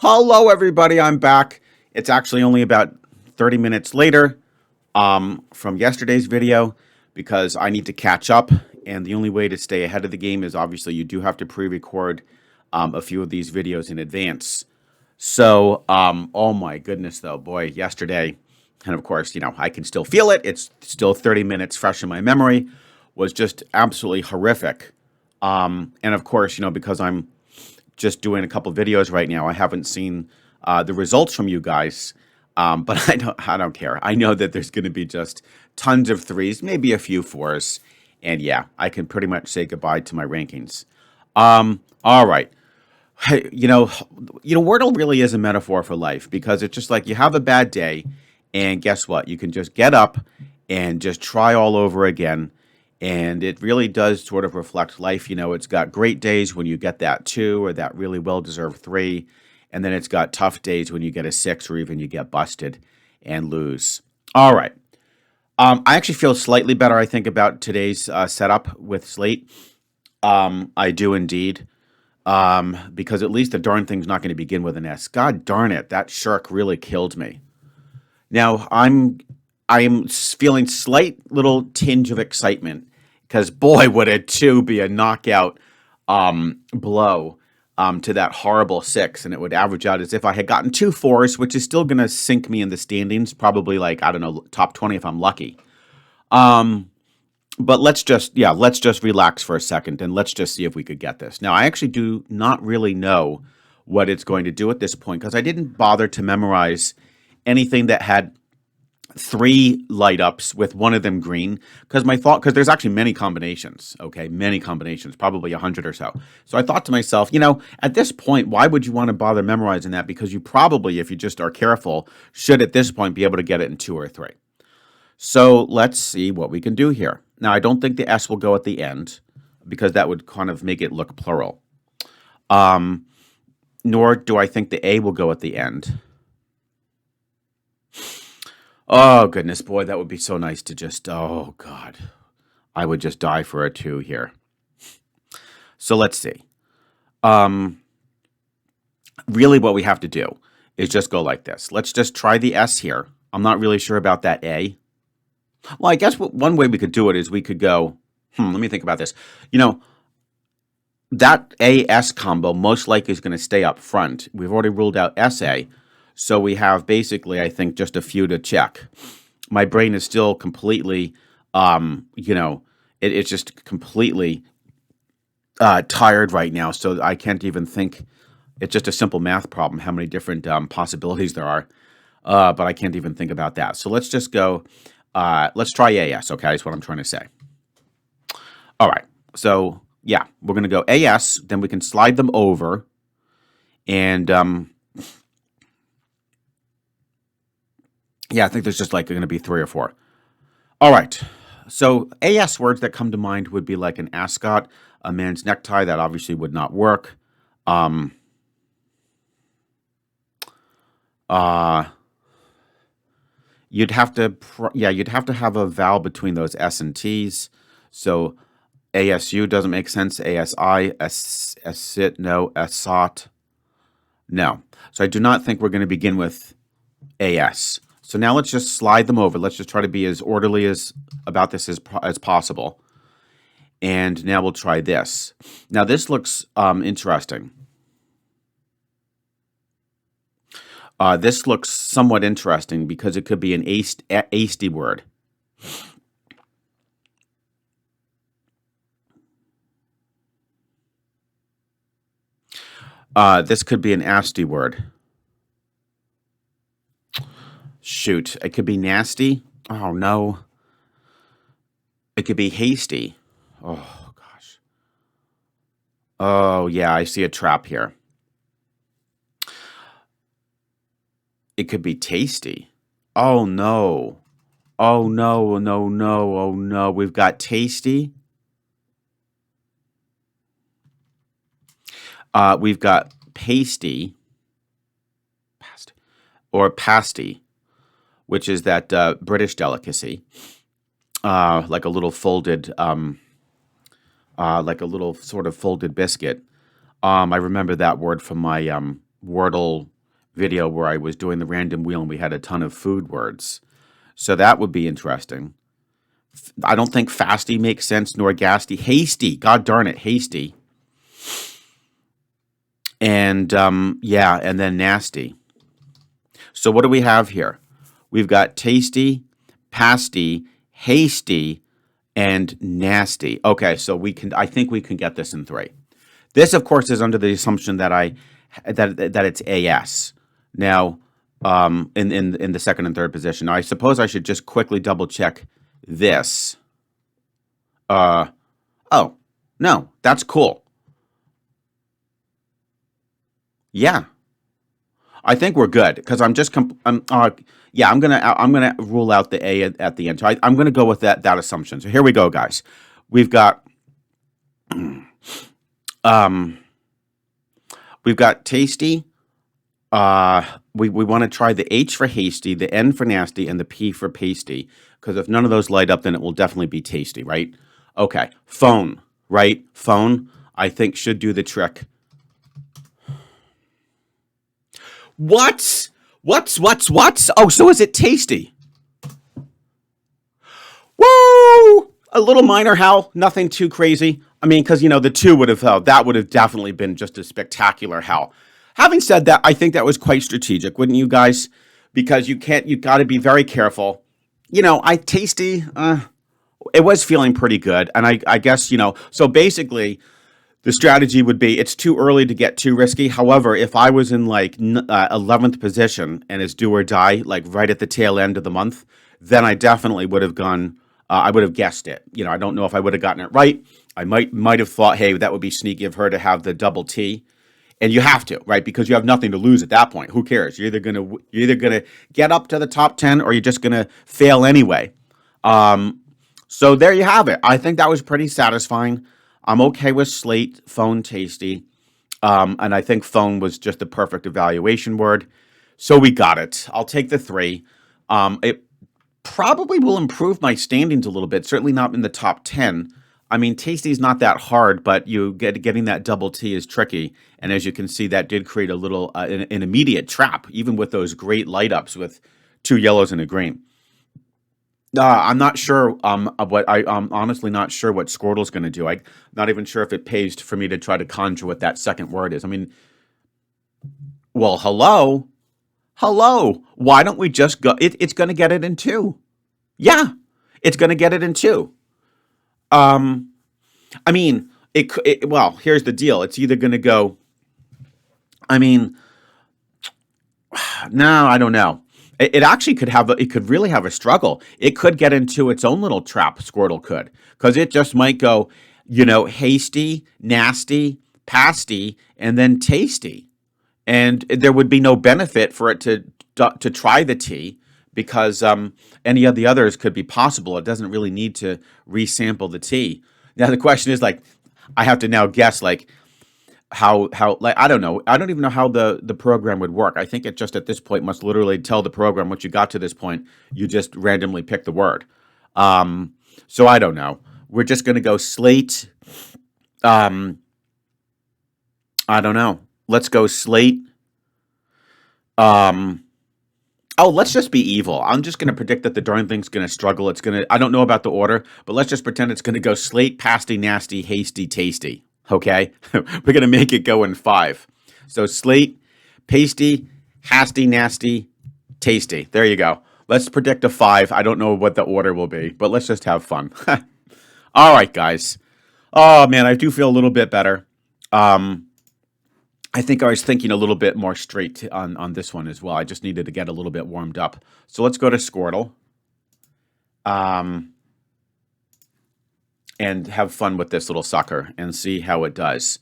Hello, everybody. I'm back. It's actually only about 30 minutes later from yesterday's video because I need to catch up. And the only way to stay ahead of the game is obviously you do have to pre-record a few of these videos in advance. So, oh my goodness, though, boy, yesterday, and of course, I can still feel it. It's still 30 minutes fresh in my memory, was just absolutely horrific. And of course, because I'm just doing a couple videos right now. I haven't seen the results from you guys, but I don't care. I know that there's going to be just tons of threes, maybe a few fours, and yeah, I can pretty much say goodbye to my rankings. All right. Hey, Wordle really is a metaphor for life because it's just like you have a bad day, and guess what? You can just get up and just try all over again. And it really does sort of reflect life. It's got great days when you get that 2 or that really well-deserved 3. And then it's got tough days when you get a 6 or even you get busted and lose. All right. I actually feel slightly better, I think, about today's setup with SLATE. I do indeed. Because at least the darn thing's not going to begin with an S. God darn it. That shirk really killed me. Now, I am feeling slight little tinge of excitement. Because boy, would a 2 be a knockout blow to that horrible 6. And it would average out as if I had gotten 2 4s, which is still going to sink me in the standings. Probably like, I don't know, top 20 if I'm lucky. But let's just relax for a second and let's just see if we could get this. Now, I actually do not really know what it's going to do at this point because I didn't bother to memorize anything that had 3 light ups with one of them green because there's actually many combinations, probably 100 or so. So I thought to myself, at this point, why would you want to bother memorizing that? Because you probably, if you just are careful, should at this point be able to get it in 2 or 3. So let's see what we can do here. Now, I don't think the S will go at the end because that would kind of make it look plural. Nor do I think the A will go at the end. Oh, goodness, boy, that would be so nice to just, oh, God. I would just die for a 2 here. So let's see. Really what we have to do is just go like this. Let's just try the S here. I'm not really sure about that A. Well, I guess one way we could do it is we could go, let me think about this. That A-S combo most likely is going to stay up front. We've already ruled out SA. So we have basically, I think, just a few to check. My brain is still completely, it's just completely tired right now. So I can't even think. It's just a simple math problem, how many different possibilities there are. But I can't even think about that. So let's just go, let's try AS, okay, is what I'm trying to say. All right. So, yeah, we're going to go AS. Then we can slide them over. And, yeah, I think there's just like going to be 3 or 4. All right. So AS words that come to mind would be like an ascot, a man's necktie. That obviously would not work. You'd have to have a vowel between those S and T's. So ASU doesn't make sense. ASI, sit, no, SOT, no. So I do not think we're going to begin with AS. So now let's just slide them over. Let's just try to be as orderly about this as possible. And now we'll try this. Now this looks interesting. This looks somewhat interesting because it could be an hasty word. This could be an nasty word. Shoot, it could be nasty. Oh, no. It could be hasty. Oh, gosh. Oh, yeah, I see a trap here. It could be tasty. Oh, no. Oh, no, no, no, oh, no. We've got tasty. We've got pasty. Or pasty, which is that British delicacy. Like a little folded, like a little sort of folded biscuit. I remember that word from my Wordle video where I was doing the random wheel and we had a ton of food words. So that would be interesting. I don't think fasty makes sense, nor gasty. Hasty, god darn it, hasty. And yeah, and then nasty. So what do we have here? We've got tasty, pasty, hasty, and nasty. Okay, so I think we can get this in 3. This, of course, is under the assumption that that it's AS. Now, in the second and third position. Now, I suppose I should just quickly double check this. Oh, no, that's cool. Yeah, I think we're good because I'm gonna rule out the A at the end. So I'm gonna go with that assumption. So here we go, guys. We've got tasty. We want to try the H for hasty, the N for nasty, and the P for pasty. Because if none of those light up, then it will definitely be tasty, right? Okay, phone, right? Phone, I think should do the trick. What? Oh, so is it tasty? Woo! A little minor howl, nothing too crazy. I mean, because, the 2 would have, that would have definitely been just a spectacular howl. Having said that, I think that was quite strategic, wouldn't you guys? Because you've got to be very careful. Tasty, it was feeling pretty good. And I guess, so basically, the strategy would be it's too early to get too risky. However, if I was in 11th position and it's do or die, like right at the tail end of the month, then I definitely would have gone, I would have guessed it. I don't know if I would have gotten it right. I might have thought, hey, that would be sneaky of her to have the double T. And you have to, right? Because you have nothing to lose at that point. Who cares? You're either gonna get up to the top 10 or you're just gonna fail anyway. So there you have it. I think that was pretty satisfying. I'm okay with SLATE, phone, tasty. And I think phone was just the perfect evaluation word. So we got it. I'll take the 3. It probably will improve my standings a little bit. Certainly not in the top 10. I mean, tasty's not that hard, but getting that double T is tricky. And as you can see, that did create a little an immediate trap, even with those great light ups with 2 yellows and a green. I'm not sure I'm honestly not sure what Squirtle's going to do. I'm not even sure if it pays for me to try to conjure what that second word is. I mean, well, hello. Why don't we just go? It's going to get it in 2. Yeah, it's going to get it in 2. I mean, well, here's the deal. It's either going to go, I mean, no, I don't know. It actually could really have a struggle. It could get into its own little trap, Squirtle could, because it just might go, hasty, nasty, pasty, and then tasty. And there would be no benefit for it to try the T because any of the others could be possible. It doesn't really need to resample the T. Now the question is I have to now guess how I don't know. I don't even know how the program would work. I think it just at this point must literally tell the program once you got to this point, you just randomly pick the word. So I don't know. We're just going to go SLATE. I don't know. Let's go SLATE. Let's just be evil. I'm just going to predict that the darn thing's going to struggle. I don't know about the order, but let's just pretend it's going to go SLATE, pasty, nasty, hasty, tasty. Okay? We're going to make it go in 5. So SLATE, pasty, hasty, nasty, tasty. There you go. Let's predict a 5. I don't know what the order will be, but let's just have fun. All right, guys. Oh, man, I do feel a little bit better. I think I was thinking a little bit more straight on this one as well. I just needed to get a little bit warmed up. So let's go to Squirtle. And have fun with this little sucker and see how it does.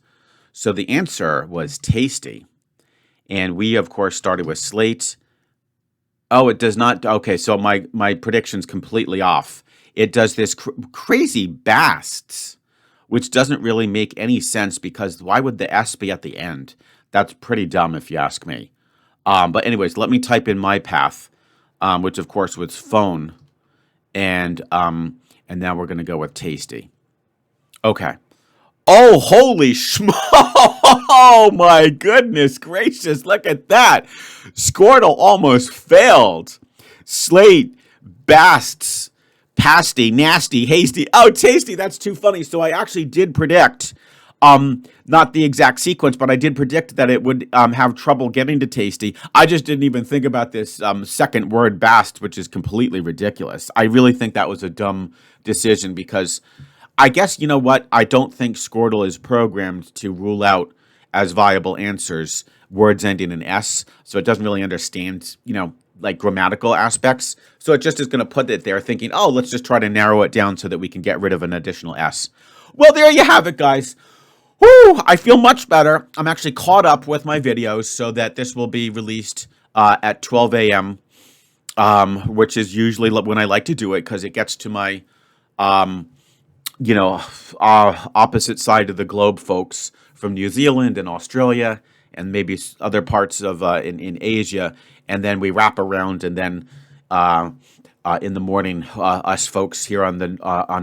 So the answer was tasty. And we, of course, started with SLATE. Oh, it does not. Okay, so my prediction's completely off. It does this crazy basts, which doesn't really make any sense because why would the S be at the end? That's pretty dumb if you ask me. But anyways, let me type in my path, which of course was phone. And now we're going to go with tasty. Okay. Oh, holy schmo! Oh, my goodness gracious. Look at that. Squirtle almost failed. Slate, Basts, Pasty, Nasty, Hasty. Oh, Tasty. That's too funny. So I actually did predict, not the exact sequence, but I did predict that it would have trouble getting to Tasty. I just didn't even think about this second word, Bast, which is completely ridiculous. I really think that was a dumb decision because I guess, you know what? I don't think Squirtle is programmed to rule out as viable answers words ending in S, so it doesn't really understand, like grammatical aspects. So it just is going to put it there thinking, oh, let's just try to narrow it down so that we can get rid of an additional S. Well, there you have it, guys. Whew, I feel much better. I'm actually caught up with my videos so that this will be released at 12 a.m., which is usually when I like to do it because it gets to my opposite side of the globe folks from New Zealand and Australia and maybe other parts of in Asia, and then we wrap around, and then in the morning, us folks here on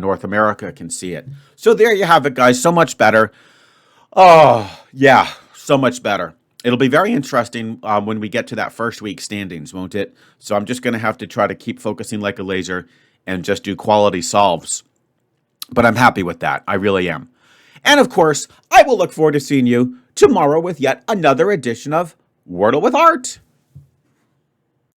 North America can see it. So there you have it, guys. So much better. Oh yeah, so much better. It'll be very interesting when we get to that first week standings, won't it? So I'm just going to have to try to keep focusing like a laser and just do quality solves. But I'm happy with that. I really am. And of course, I will look forward to seeing you tomorrow with yet another edition of Wordle with Art.